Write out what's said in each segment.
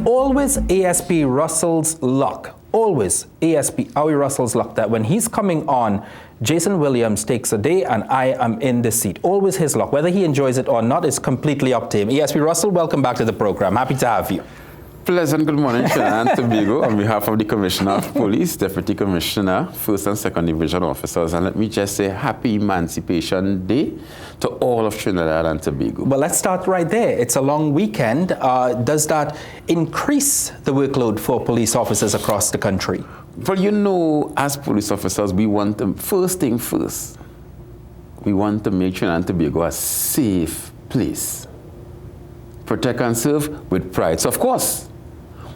always ASP Russell's luck, always ASP Owie Russell's luck that when he's coming on, Jason Williams takes a day and I am in the seat. Always his luck. Whether he enjoys it or not is completely up to him. ASP Russell, welcome back to the program. Happy to have you. Pleasant good morning, Trinidad Tobago. On behalf of the Commissioner of Police, Deputy Commissioner, First and Second Division officers, and let me just say Happy Emancipation Day to all of Trinidad and Tobago. Well, let's start right there. It's a long weekend. Does that increase the workload for police officers across the country? Well, you know, as police officers, we want to, first thing first, we want to make Trinidad and Tobago a safe place. Protect and serve with pride. So, of course,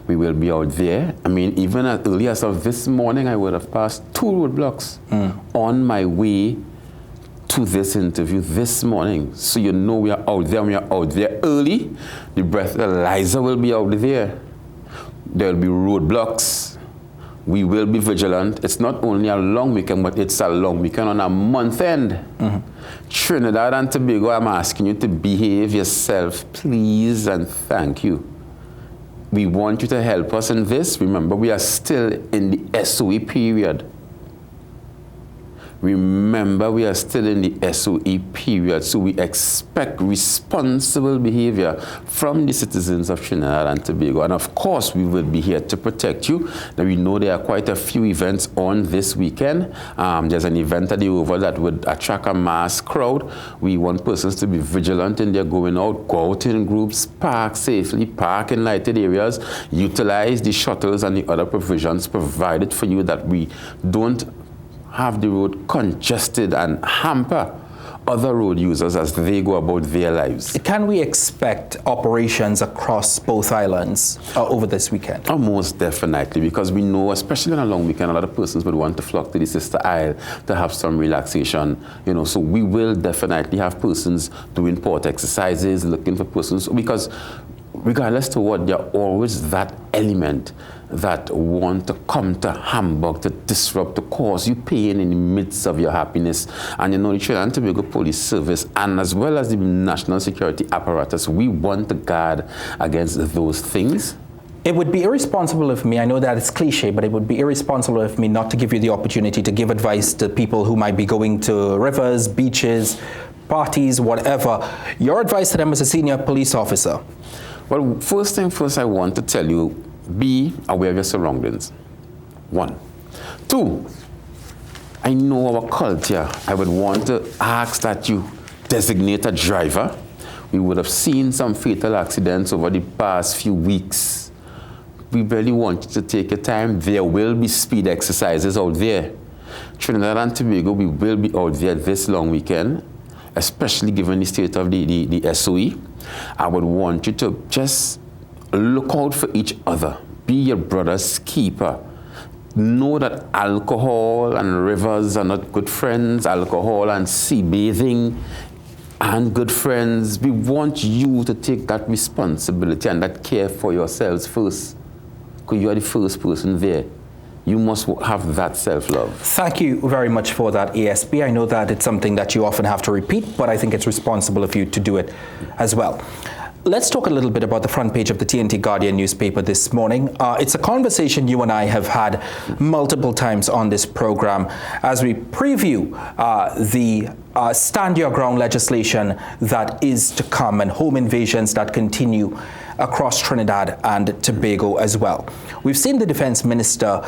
we will be out there. I mean, even as early as of this morning, I would have passed 2 roadblocks on my way to this interview this morning. So you know we are out there, and we are out there early. The breathalyzer will be out there. There will be roadblocks. We will be vigilant. It's not only a long weekend, but it's a long weekend on a month end. Trinidad and Tobago, I'm asking you to behave yourself, please, and thank you. We want you to help us in this. Remember, we are still in the SOE period. Remember, we are still in the SOE period, so we expect responsible behavior from the citizens of Trinidad and Tobago. And of course, we will be here to protect you. Now, we know there are quite a few events on this weekend. There's an event at the Oval that would attract a mass crowd. We want persons to be vigilant in their going out, go out in groups, park safely, park in lighted areas, utilize the shuttles and the other provisions provided for you that we don't have the road congested and hamper other road users as they go about their lives. Can we expect operations across both islands over this weekend? Oh, most definitely, because we know, especially on a long weekend, a lot of persons would want to flock to the sister isle to have some relaxation. You know, so we will definitely have persons doing port exercises, looking for persons, because regardless to what, there are always that element that want to come to Hamburg to disrupt, to cause you pain in the midst of your happiness. And you know, the Trinidad and Tobago Police Service, and as well as the national security apparatus, we want to guard against those things. It would be irresponsible of me, I know that it's cliche, but it would be irresponsible of me not to give you the opportunity to give advice to people who might be going to rivers, beaches, parties, whatever. Your advice to them as a senior police officer? Well, first thing first, I want to tell you, be aware of your surroundings. 1. 2, I know our culture. I would want to ask that you designate a driver. We would have seen some fatal accidents over the past few weeks. We really want you to take your time. There will be speed exercises out there. Trinidad and Tobago, we will be out there this long weekend, especially given the state of the SOE. I would want you to just look out for each other. Be your brother's keeper. Know that alcohol and rivers are not good friends. Alcohol and sea bathing and good friends. We want you to take that responsibility and that care for yourselves first, because you are the first person there. You must have that self-love. Thank you very much for that, ASP. I know that it's something that you often have to repeat, but I think it's responsible of you to do it as well. Let's talk a little bit about the front page of the TNT Guardian newspaper this morning. It's a conversation you and I have had multiple times on this program as we preview the stand your ground legislation that is to come and home invasions that continue across Trinidad and Tobago as well. We've seen the defense minister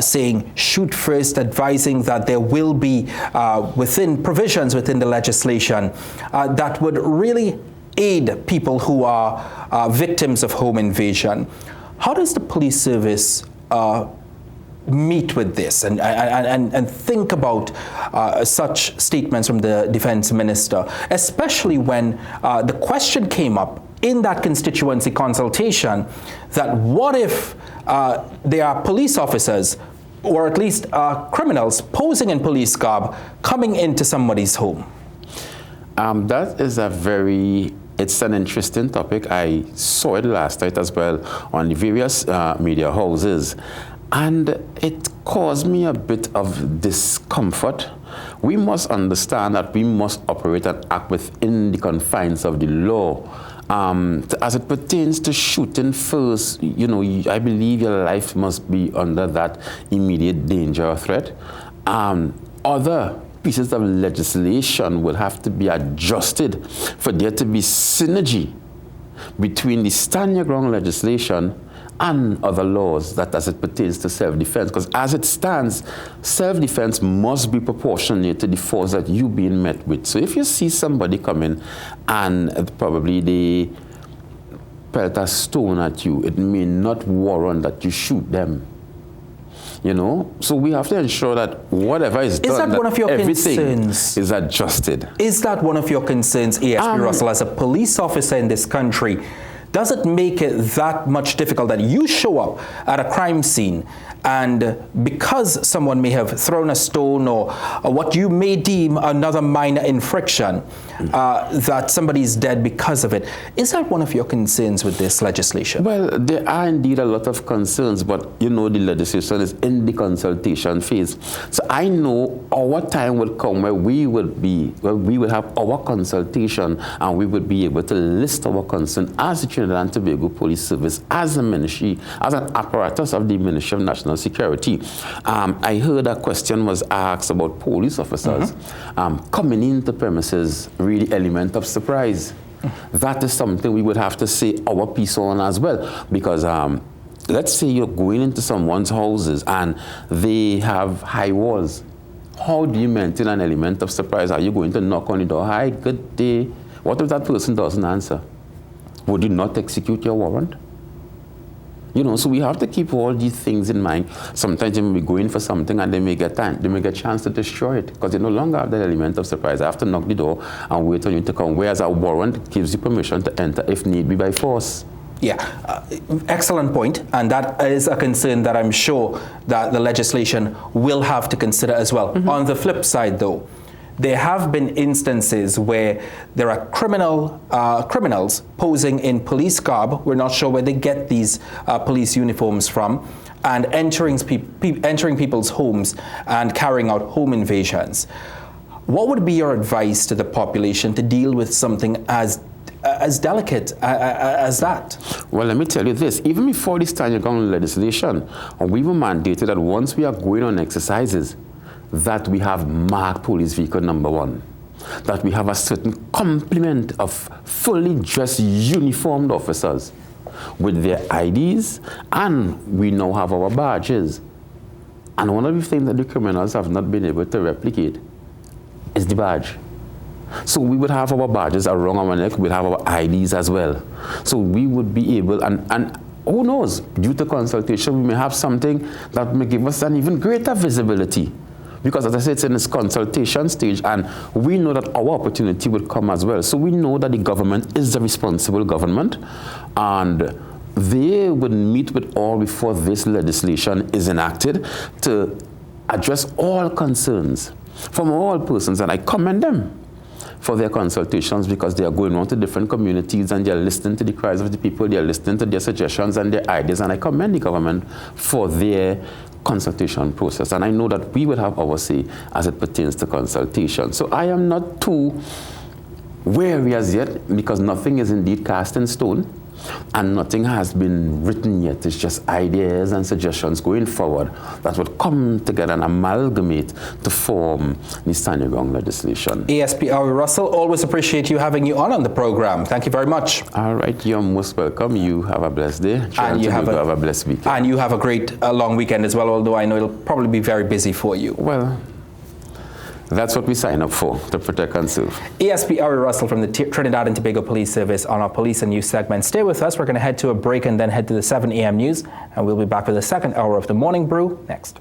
saying shoot first, advising that there will be provisions within the legislation that would really aid people who are victims of home invasion. How does the police service meet with this and think about such statements from the defense minister, especially when the question came up in that constituency consultation that what if there are police officers or at least criminals posing in police garb coming into somebody's home? That is it's an interesting topic. I saw it last night as well on the various media houses, and it caused me a bit of discomfort. We must understand that we must operate and act within the confines of the law As it pertains to shooting first, you know, I believe your life must be under that immediate danger or threat. Other pieces of legislation will have to be adjusted for there to be synergy between the stand your ground legislation and other laws that as it pertains to self-defense. Because as it stands, self-defense must be proportionate to the force that you're being met with. So if you see somebody coming and probably they pelt a stone at you, it may not warrant that you shoot them. You know, so we have to ensure that whatever is done, that one of your everything concerns? Is adjusted. Is that one of your concerns, ASP Russell, as a police officer in this country? Does it make it that much difficult that you show up at a crime scene and because someone may have thrown a stone or what you may deem another minor infraction, that somebody is dead because of it? Is that one of your concerns with this legislation? Well, there are indeed a lot of concerns, but you know the legislation is in the consultation phase. So I know our time will come where we will have our consultation and we would be able to list our concern as the Trinidad Tobago Police Service, as a ministry, as an apparatus of the Ministry of National Security. I heard a question was asked about police officers coming into premises, really element of surprise. That is something we would have to say our piece on as well, because let's say you're going into someone's houses and they have high walls. How do you maintain an element of surprise? Are you going to knock on the door? Hi, good day. What if that person doesn't answer? Would you not execute your warrant? You know, so we have to keep all these things in mind. Sometimes they may be going for something and they may get a chance to destroy it because they no longer have that element of surprise. I have to knock the door and wait for you to come, whereas a warrant gives you permission to enter if need be by force. Yeah, excellent point, and that is a concern that I'm sure that the legislation will have to consider as well. On the flip side, though, there have been instances where there are criminals posing in police garb. We're not sure where they get these police uniforms from, and entering people's homes and carrying out home invasions. What would be your advice to the population to deal with something as delicate as that? Well, let me tell you this. Even before the stand your ground legislation, we were mandated that once we are going on exercises, that we have marked police vehicle number 1, that we have a certain complement of fully dressed uniformed officers with their IDs, and we now have our badges. And one of the things that the criminals have not been able to replicate is the badge. So we would have our badges around our neck, we'd have our IDs as well. So we would be able, and who knows, due to consultation, we may have something that may give us an even greater visibility. Because as I said, it's in this consultation stage, and we know that our opportunity will come as well. So we know that the government is the responsible government, and they would meet with all before this legislation is enacted to address all concerns from all persons, and I commend them for their consultations because they are going on to different communities and they're listening to the cries of the people, they're listening to their suggestions and their ideas, and I commend the government for their consultation process. And I know that we will have our say as it pertains to consultation. So I am not too wary as yet because nothing is indeed cast in stone and nothing has been written yet. It's just ideas and suggestions going forward that would come together and amalgamate to form the stand your ground legislation. ASP Owie Russell, always appreciate you having you on the program. Thank you very much. All right, you're most welcome. You have a blessed day. And you have a blessed weekend. And you have a great long weekend as well, although I know it'll probably be very busy for you. Well, that's what we sign up for, to protect and serve. ASP Owie Russell from the Trinidad and Tobago Police Service on our Police and News segment. Stay with us. We're going to head to a break and then head to the 7 a.m. news. And we'll be back with the second hour of the Morning Brew next.